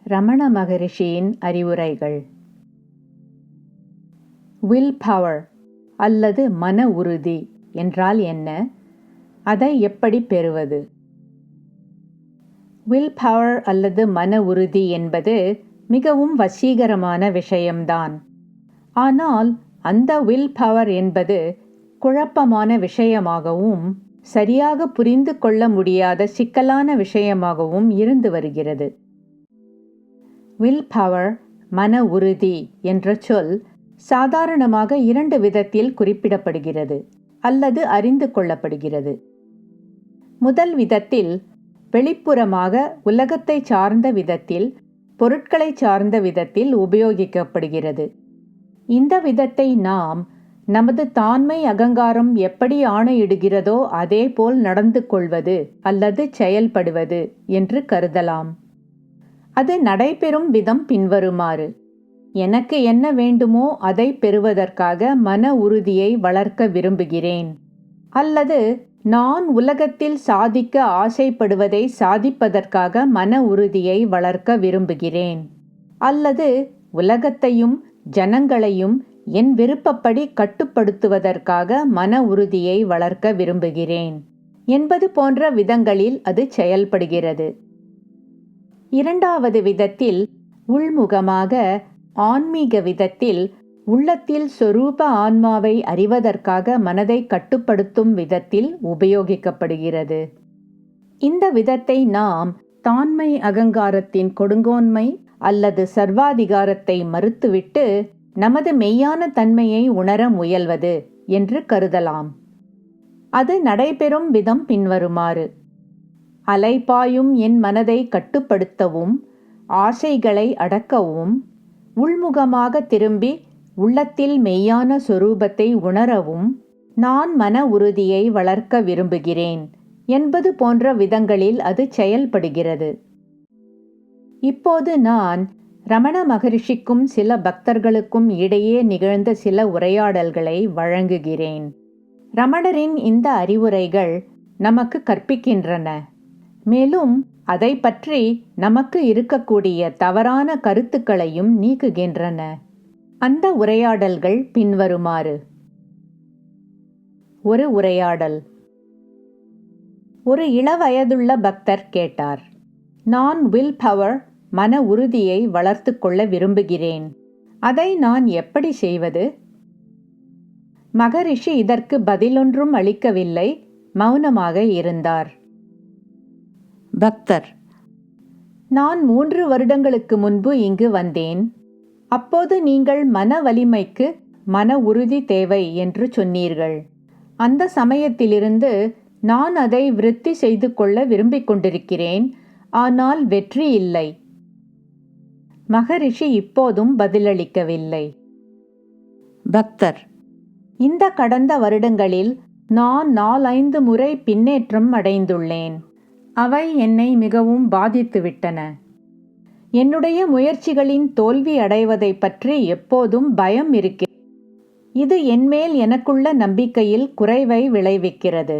ரமண மகரிஷியின் அறிவுரைகள். Will power அல்லது மன உறுதி என்றால் என்ன? அதை எப்படி பெறுவது? வில் பவர் அல்லது மன உறுதி என்பது மிகவும் வசீகரமான விஷயம்தான். ஆனால் அந்த வில் பவர் என்பது குழப்பமான விஷயமாகவும் சரியாக புரிந்து கொள்ள முடியாத சிக்கலான விஷயமாகவும் இருந்து வருகிறது. வில் பவர், மன உறுதி என்ற சொல் சாதாரணமாக 2 விதத்தில் குறிப்பிடப்படுகிறது அல்லது அறிந்து கொள்ளப்படுகிறது. முதல் விதத்தில் வெளிப்புறமாக உலகத்தை சார்ந்த விதத்தில், பொருட்களை சார்ந்த விதத்தில் உபயோகிக்கப்படுகிறது. இந்த விதத்தை நாம் நமது தாண்மை அகங்காரம் எப்படி ஆணையிடுகிறதோ அதே போல் நடந்து கொள்வது அல்லது செயல்படுவது என்று கருதலாம். அது நடைபெறும் விதம் பின்வருமாறு: எனக்கு என்ன வேண்டுமோ அதை பெறுவதற்காக மன உறுதியை வளர்க்க விரும்புகிறேன், அல்லது நான் உலகத்தில் சாதிக்க ஆசைப்படுவதை சாதிப்பதற்காக மன உறுதியை வளர்க்க விரும்புகிறேன், அல்லது உலகத்தையும் ஜனங்களையும் என் விருப்பப்படி கட்டுப்படுத்துவதற்காக மன உறுதியை வளர்க்க விரும்புகிறேன் என்பது போன்ற விதங்களில் அது செயல்படுகிறது. இரண்டாவது விதத்தில் உள்முகமாக, ஆன்மீக விதத்தில், உள்ளத்தில் சொரூப ஆன்மாவை அறிவதற்காக மனதை கட்டுப்படுத்தும் விதத்தில் உபயோகிக்கப்படுகிறது. இந்த விதத்தை நாம் தாண்மை அகங்காரத்தின் கொடுங்கோன்மை அல்லது சர்வாதிகாரத்தை மறுத்துவிட்டு நமது மெய்யான தன்மையை உணர முயல்வது என்று கருதலாம். அது நடைபெறும் விதம் பின்வருமாறு: அலைபாயும் என் மனதை கட்டுப்படுத்தவும், ஆசைகளை அடக்கவும், உள்முகமாக திரும்பி உள்ளத்தில் மெய்யான சொரூபத்தை உணரவும் நான் மன உறுதியை வளர்க்க விரும்புகிறேன் என்பது போன்ற விதங்களில் அது செயல்படுகிறது. இப்போது நான் ரமண மகரிஷிக்கும் சில பக்தர்களுக்கும் இடையே நிகழ்ந்த சில உரையாடல்களை வழங்குகிறேன். ரமணரின் இந்த அறிவுரைகள் நமக்கு கற்பிக்கின்றன, மேலும் அதை பற்றி நமக்கு இருக்கக்கூடிய தவறான கருத்துக்களையும் நீக்குகின்றன. அந்த உரையாடல்கள் பின்வருமாறு. ஒரு உரையாடல். ஒரு இளவயதுள்ள பக்தர் கேட்டார்: நான் வில் பவர், மன உறுதியை வளர்த்து கொள்ள விரும்புகிறேன். அதை நான் எப்படி செய்வது? மகரிஷி இதற்கு பதிலொன்றும் அளிக்கவில்லை, மௌனமாக இருந்தார். பக்தர்: நான் 3 வருடங்களுக்கு முன்பு இங்கு வந்தேன். அப்போது நீங்கள் மன வலிமைக்கு மன உறுதி தேவை என்று சொன்னீர்கள். அந்த சமயத்திலிருந்து நான் அதை விருத்தி செய்து கொள்ள விரும்பிக் கொண்டிருக்கிறேன், ஆனால் வெற்றி இல்லை. மகரிஷி இப்போதும் பதிலளிக்கவில்லை. பக்தர்: இந்த கடந்த வருடங்களில் நான் 4-5 முறை பின்னேற்றம் அடைந்துள்ளேன். அவை என்னை மிகவும் பாதித்துவிட்டன. என்னுடைய முயற்சிகளின் தோல்வி அடைவதை பற்றி எப்போதும் பயம் இருக்கிறது. இது என்மேல் எனக்குள்ள நம்பிக்கையில் குறைவை விளைவிக்கிறது.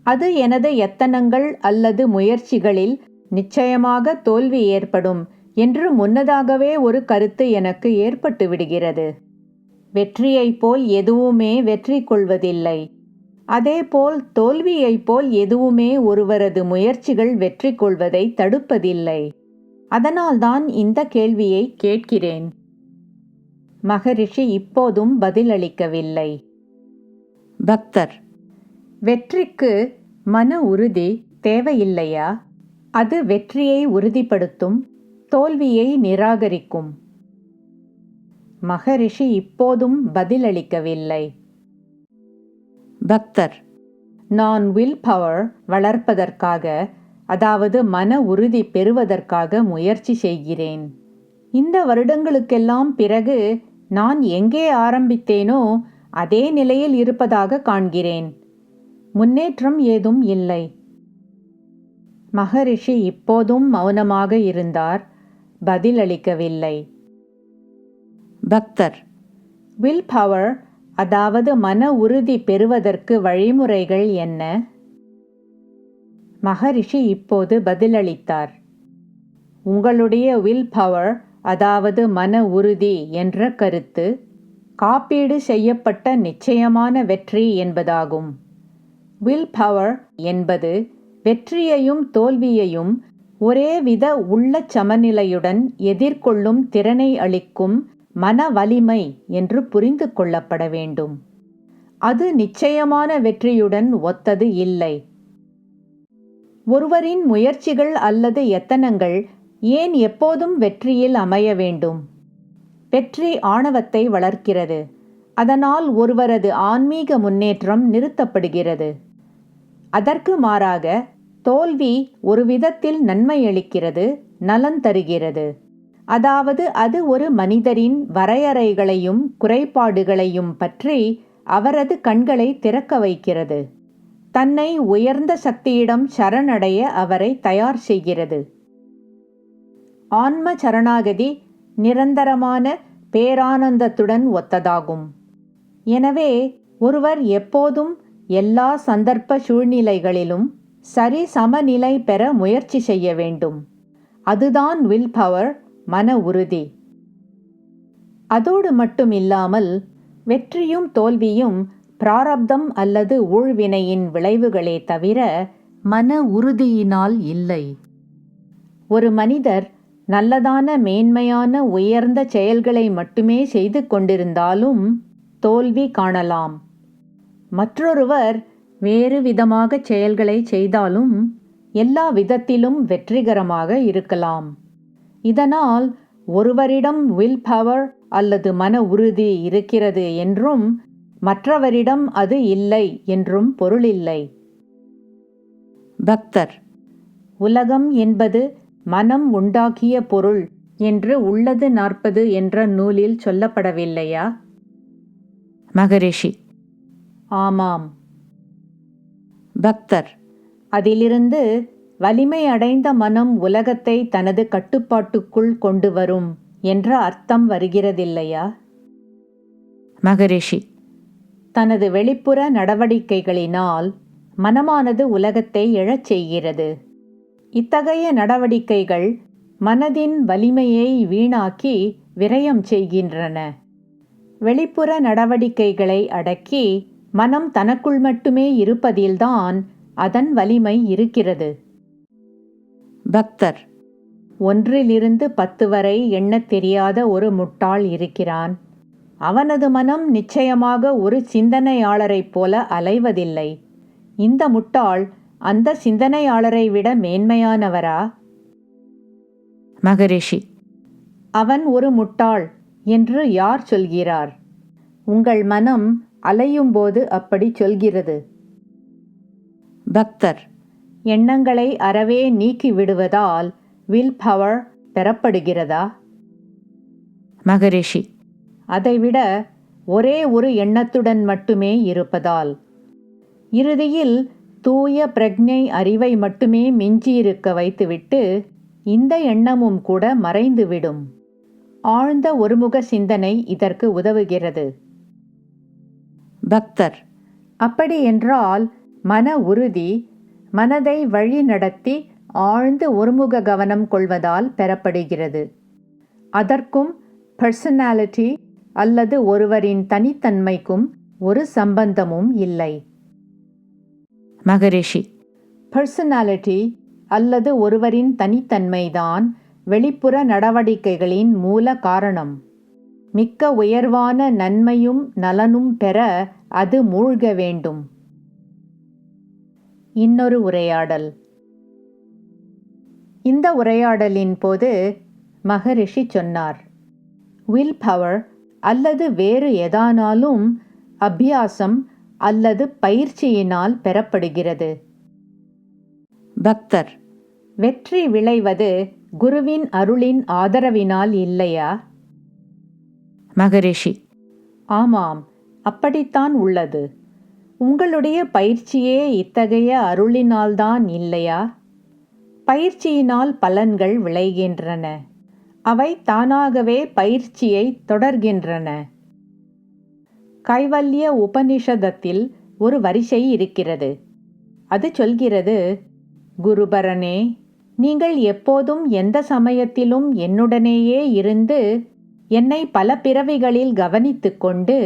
அது எனது எத்தனங்கள் அல்லது முயற்சிகளில் நிச்சயமாக தோல்வி ஏற்படும் என்று முன்னதாகவே ஒரு கருத்து எனக்கு ஏற்பட்டு விடுகிறது. வெற்றியைப் போல் எதுவுமே வெற்றி கொள்வதில்லை. அதேபோல் தோல்வியைப் போல் எதுவுமே ஒருவரது முயற்சிகள் வெற்றி கொள்வதை தடுப்பதில்லை. அதனால்தான் இந்த கேள்வியை கேட்கிறேன். மகரிஷி இப்போதும் பதிலளிக்கவில்லை. பக்தர்: வெற்றிக்கு மன உறுதி தேவையில்லையா? அது வெற்றியை உறுதிப்படுத்தும், தோல்வியை நிராகரிக்கும். மகரிஷி இப்போதும் பதிலளிக்கவில்லை. பக்தர்: நான் வில் பவர் வளர்ப்பதற்காக, அதாவது மன உறுதி பெறுவதற்காக முயற்சி செய்கிறேன். இந்த வருடங்களுக்கெல்லாம் பிறகு நான் எங்கே ஆரம்பித்தேனோ அதே நிலையில் இருப்பதாக காண்கிறேன். முன்னேற்றம் ஏதும் இல்லை. மகரிஷி இப்போதும் மௌனமாக இருந்தார், பதிலளிக்கவில்லை. பக்தர்: வில் பவர், அதாவது மன உறுதி பெறுவதற்கு வழிமுறைகள் என்ன? மகரிஷி இப்போது பதிலளித்தார். உங்களுடைய வில் பவர், அதாவது மன உறுதி என்ற கருத்து காப்பீடு செய்யப்பட்ட நிச்சயமான வெற்றி என்பதாகும். வில் பவர் என்பது வெற்றியையும் தோல்வியையும் ஒரேவித உள்ளச் சமநிலையுடன் எதிர்கொள்ளும் திறனை அளிக்கும் மன வலிமை என்று புரிந்து கொள்ளப்பட வேண்டும். அது நிச்சயமான வெற்றியுடன் ஒத்தது இல்லை. ஒருவரின் முயற்சிகள் அல்லது எத்தனங்கள் ஏன் எப்போதும் வெற்றியில் அமைய வேண்டும்? வெற்றி ஆணவத்தை வளர்க்கிறது. அதனால் ஒருவரது ஆன்மீக முன்னேற்றம் நிறுத்தப்படுகிறது. அதற்கு மாறாக தோல்வி ஒரு விதத்தில் நன்மையளிக்கிறது, நலன் தருகிறது. அதாவது அது ஒரு மனிதரின் வரையறைகளையும் குறைபாடுகளையும் பற்றி அவரது கண்களை திறக்க வைக்கிறது. தன்னை உயர்ந்த சக்தியிடம் சரணடைய அவரை தயார் செய்கிறது. ஆன்ம சரணாகதி நிரந்தரமான பேரானந்தத்துடன் ஒத்ததாகும். எனவே ஒருவர் எப்போதும் எல்லா சந்தர்ப்ப சூழ்நிலைகளிலும் சரி சமநிலை பெற முயற்சி செய்ய வேண்டும். அதுதான் வில் பவர், மன உறுதி. அதோடு மட்டும் இல்லாமல் வெற்றியும் தோல்வியும் பிராரப்தம் அல்லது ஊழ்வினையின் விளைவுகளே தவிர மன உறுதியினால் இல்லை. ஒரு மனிதர் நல்லதான மேன்மையான உயர்ந்த செயல்களை மட்டுமே செய்து கொண்டிருந்தாலும் தோல்வி காணலாம். மற்றொருவர் வேறு விதமாக செயல்களை செய்தாலும் எல்லா விதத்திலும் வெற்றிகரமாக இருக்கலாம். இதனால் ஒருவரிடம் வில் பவர் அல்லது மன உறுதி இருக்கிறது என்றும் மற்றவரிடம் அது இல்லை என்றும் பொருளில்லை. பக்தர்: உலகம் என்பது மனம் உண்டாக்கிய பொருள் என்று உள்ளது 40 என்ற நூலில் சொல்லப்படவில்லையா? மகரிஷி: ஆமாம். பக்தர்: அதிலிருந்து வலிமை அடைந்த மனம் உலகத்தை தனது கட்டுப்பாட்டுக்குள் கொண்டு வரும் என்ற அர்த்தம் வருகிறதில்லையா? மகரிஷி: தனது வெளிப்புற நடவடிக்கைகளினால் மனமானது உலகத்தை எழச் செய்கிறது. இத்தகைய நடவடிக்கைகள் மனதின் வலிமையை வீணாக்கி விரயம் செய்கின்றன. வெளிப்புற நடவடிக்கைகளை அடக்கி மனம் தனக்குள் மட்டுமே இருப்பதில்தான் அதன் வலிமை இருக்கிறது. பக்தர்: 1 to 10 வரை எண்ணத் தெரியாத ஒரு முட்டாள் இருக்கிறான். அவனது மனம் நிச்சயமாக ஒரு சிந்தனையாளரைப் போல அலைவதில்லை. இந்த முட்டாள் அந்த சிந்தனையாளரை விட மேன்மையானவரா? மகரிஷி: அவன் ஒரு முட்டாள் என்று யார் சொல்கிறார்? உங்கள் மனம் அலையும்போது அப்படி சொல்கிறது. பக்தர்: எண்ணங்களை அறவே நீக்கிவிடுவதால் வில் பவர் பெறப்படுகிறதா? மகரிஷி: அதைவிட ஒரே ஒரு எண்ணத்துடன் மட்டுமே இருப்பதால். இறுதியில் தூய பிரக்ஞை அறிவை மட்டுமே மிஞ்சியிருக்க வைத்துவிட்டு இந்த எண்ணமும் கூட மறைந்துவிடும். ஆழ்ந்த ஒருமுக சிந்தனை இதற்கு உதவுகிறது. பக்தர்: அப்படி என்றால் மன உறுதி மனதை வழி நடத்தி ஆழ்ந்து ஒருமுக கவனம் கொள்வதால் பெறப்படுகிறது. அதற்கும் பர்சனாலிட்டி அல்லது ஒருவரின் தனித்தன்மைக்கும் ஒரு சம்பந்தமும் இல்லை. மகரிஷி: பர்சனாலிட்டி அல்லது ஒருவரின் தனித்தன்மைதான் வெளிப்புற நடவடிக்கைகளின் மூல காரணம். மிக்க உயர்வான நன்மையும் நலனும் பெற அது மூழ்க வேண்டும். இன்னொரு உரையாடல். இந்த உரையாடலின் போது மகரிஷி சொன்னார், வில் பவர் அல்லது வேறு எதானாலும் அபியாசம் அல்லது பயிற்சியினால் பெறப்படுகிறது. பக்தர்: வெற்றி விளைவது குருவின் அருளின் ஆதரவினால் இல்லையா? மகரிஷி: ஆமாம், அப்படித்தான் உள்ளது. உங்களுடைய பயிற்சியே இத்தகைய அருளினால்தான் இல்லையா? பயிற்சியினால் பலன்கள் விளைகின்றன. அவை தானாகவே பயிற்சியை தொடர்கின்றன. கைவல்ய உபனிஷதத்தில் ஒரு வரிசை இருக்கிறது. அது சொல்கிறது, குருபரனே, நீங்கள் எப்போதும் எந்த சமயத்திலும் என்னுடனேயே இருந்து என்னை பல பிறவிகளில் கவனித்துக் கொண்டு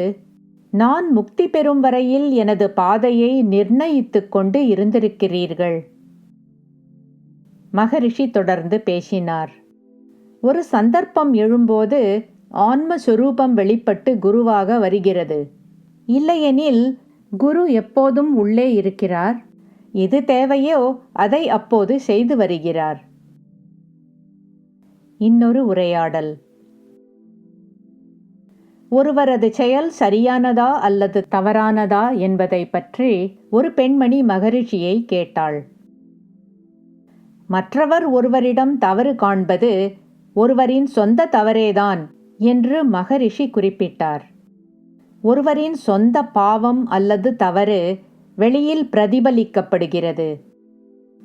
நான் முக்தி பெறும் வரையில் எனது பாதையை நிர்ணயித்துக் கொண்டு இருந்திருக்கிறீர்கள். மகரிஷி தொடர்ந்து பேசினார். ஒரு சந்தர்ப்பம் எழும்போது ஆன்மஸ்வரூபம் வெளிப்பட்டு குருவாக வருகிறது. இல்லையெனில் குரு எப்போதும் உள்ளே இருக்கிறார். எது தேவையோ அதை அப்போது செய்து வருகிறார். இன்னொரு உரையாடல். ஒருவரது செயல் சரியானதா அல்லது தவறானதா என்பதை பற்றி ஒரு பெண்மணி மகரிஷியை கேட்டாள். மற்றவர் ஒருவரிடம் தவறு காண்பது ஒருவரின் சொந்த தவறேதான் என்று மகரிஷி குறிப்பிட்டார். ஒருவரின் சொந்த பாவம் அல்லது தவறு வெளியில் பிரதிபலிக்கப்படுகிறது.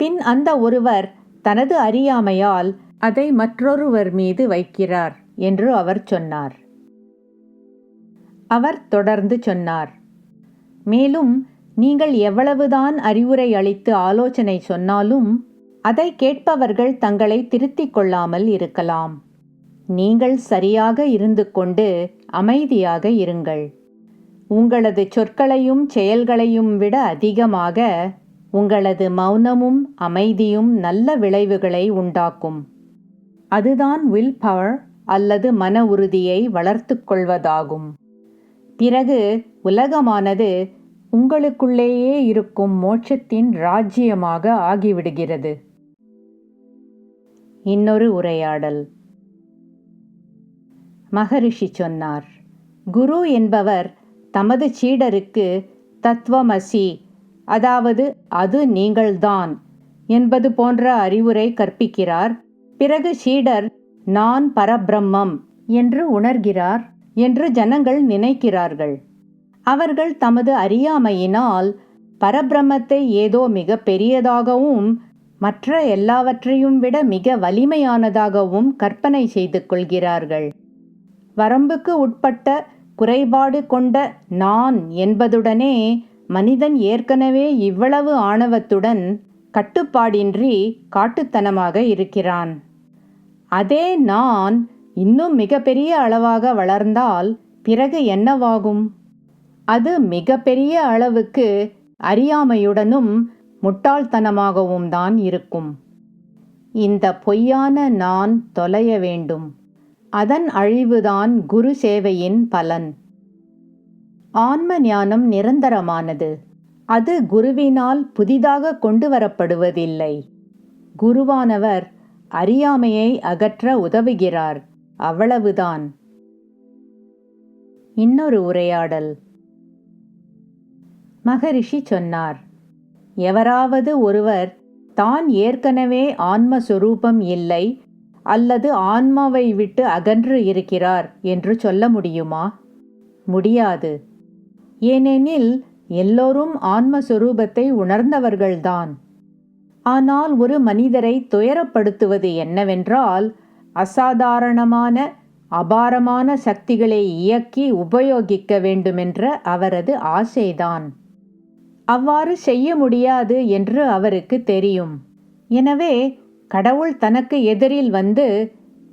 பின் அந்த ஒருவர் தனது அறியாமையால் அதை மற்றொருவர் மீது வைக்கிறார் என்று அவர் சொன்னார். அவர் தொடர்ந்து சொன்னார், மேலும் நீங்கள் எவ்வளவுதான் அறிவுரை அளித்து ஆலோசனை சொன்னாலும் அதை கேட்பவர்கள் தங்களை திருத்திக் கொள்ளாமல் இருக்கலாம். நீங்கள் சரியாக இருந்து கொண்டு அமைதியாக இருங்கள். உங்களது சொற்களையும் செயல்களையும் விட அதிகமாக உங்களது மௌனமும் அமைதியும் நல்ல விளைவுகளை உண்டாக்கும். அதுதான் வில் பவர் அல்லது மன உறுதியை வளர்த்து கொள்வதாகும். பிறகு உலகமானது உங்களுக்குள்ளேயே இருக்கும் மோட்சத்தின் ராஜ்யமாக ஆகிவிடுகிறது. இன்னொரு உரையாடல். மகரிஷி சொன்னார், குரு என்பவர் தமது சீடருக்கு தத்துவமசி, அதாவது அது நீங்கள்தான் என்பது போன்ற அறிவுரை கற்பிக்கிறார். பிறகு சீடர் நான் பரபிரம்மம் என்று உணர்கிறார் என்று ஜனங்கள் நினைக்கிறார்கள். அவர்கள் தமது அறியாமையினால் பரபிரம்மத்தை ஏதோ மிக பெரியதாகவும் மற்ற எல்லாவற்றையும் விட மிக வலிமையானதாகவும் கற்பனை செய்து கொள்கிறார்கள். வரம்புக்கு உட்பட்ட குறைபாடு கொண்ட நான் என்பதுடனே மனிதன் ஏற்கனவே இவ்வளவு ஆணவத்துடன் கட்டுப்பாடின்றி காட்டுத்தனமாக இருக்கிறான். அதே நான் இன்னும் மிகப்பெரிய அளவாக வளர்ந்தால் பிறகு என்னவாகும்? அது மிகப்பெரிய அளவுக்கு அறியாமையுடனும் முட்டாள்தனமாகவும் தான் இருக்கும். இந்த பொய்யான நான் தொலைய வேண்டும். அதன் அழிவுதான் குரு சேவையின் பலன். ஆன்ம ஞானம் நிரந்தரமானது. அது குருவினால் புதிதாக கொண்டு வரப்படுவதில்லை. குருவானவர் அறியாமையை அகற்ற உதவுகிறார், அவ்வளவுதான். இன்னொரு உரையாடல். மகரிஷி சொன்னார், எவராவது ஒருவர் தான் ஏற்கனவே ஆன்மஸ்வரூபம் இல்லை அல்லது ஆன்மாவை விட்டு அகன்று இருக்கிறார் என்று சொல்ல முடியுமா? முடியாது. ஏனெனில் எல்லோரும் ஆன்மஸ்வரூபத்தை உணர்ந்தவர்கள்தான். ஆனால் ஒரு மனிதரை துயரப்படுத்துவது என்னவென்றால், அசாதாரணமான அபாரமான சக்திகளை இயக்கி உபயோகிக்க வேண்டுமென்ற அவரது ஆசைதான். அவ்வாறு செய்ய முடியாது என்று அவருக்கு தெரியும். எனவே கடவுள் தனக்கு எதிரில் வந்து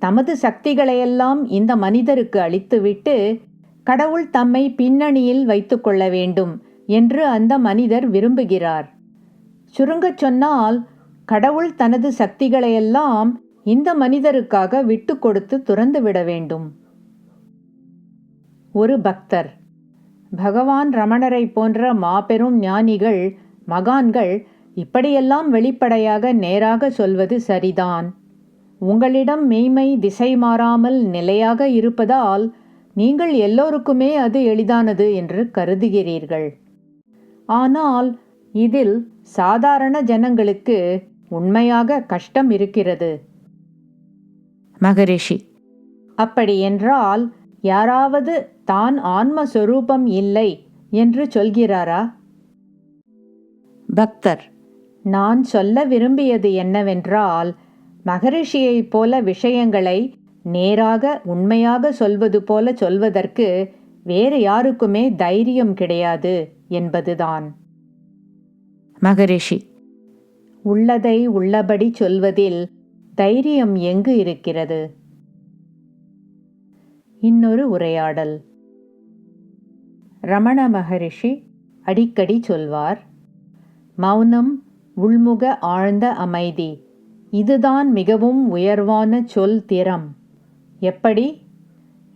தமது சக்திகளையெல்லாம் இந்த மனிதருக்கு அளித்துவிட்டு கடவுள் தம்மை பின்னணியில் வைத்து கொள்ள வேண்டும் என்று அந்த மனிதர் விரும்புகிறார். சுருங்கச் சொன்னால், கடவுள் தனது சக்திகளையெல்லாம் இந்த மனிதருக்காக விட்டு கொடுத்து துறந்துவிட வேண்டும். ஒரு பக்தர், பகவான் ரமணரை போன்ற மாபெரும் ஞானிகள், மகான்கள் இப்படியெல்லாம் வெளிப்படையாக நேராக சொல்வது சரிதான். உங்களிடம் மெய்மை திசை மாறாமல் நிலையாக இருப்பதால் நீங்கள் எல்லோருக்குமே அது எளிதானது என்று கருதுகிறீர்கள். ஆனால் இதில் சாதாரண ஜனங்களுக்கு உண்மையாக கஷ்டம் இருக்கிறது. மகரிஷி, அப்படியென்றால் யாராவது தான் ஆன்மஸ்வரூபம் இல்லை என்று சொல்கிறாரா? பக்தர், நான் சொல்ல விரும்பியது என்னவென்றால், மகரிஷியைப் போல விஷயங்களை நேராக உண்மையாக சொல்வது போல சொல்வதற்கு வேறு யாருக்குமே தைரியம் கிடையாது என்பதுதான். மகரிஷி, உள்ளதை உள்ளபடி சொல்வதில் தைரியம் எங்கு இருக்கிறது? இன்னொரு உரையாடல். ரமண மகரிஷி அடிக்கடி சொல்வார், மௌனம், உள்முக ஆழ்ந்த அமைதி, இதுதான் மிகவும் உயர்வான சொல் திறம். எப்படி?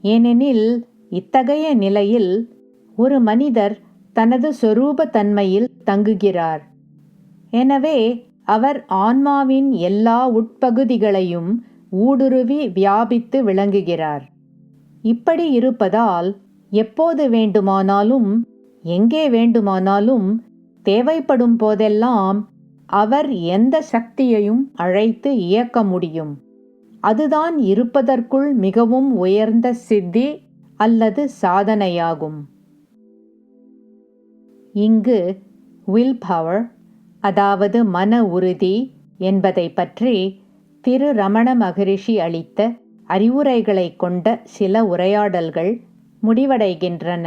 ஏனெனில் இத்தகைய நிலையில் ஒரு மனிதர் தனது சொரூப தன்மையில் தங்குகிறார். எனவே அவர் ஆன்மாவின் எல்லா உட்பகுதிகளையும் ஊடுருவி வியாபித்து விளங்குகிறார். இப்படி இருப்பதால் எப்போது வேண்டுமானாலும், எங்கே வேண்டுமானாலும், தேவைப்படும் போதெல்லாம் அவர் எந்த சக்தியையும் அழைத்து இயக்க முடியும். அதுதான் இருப்பதற்குள் மிகவும் உயர்ந்த சித்தி அல்லது சாதனையாகும். இங்கு வில் பவர், அதாவது மன உறுதி என்பதை பற்றி திரு ரமண மகரிஷி அளித்த அறிவுரைகளை கொண்ட சில உரையாடல்கள் முடிவடைகின்றன.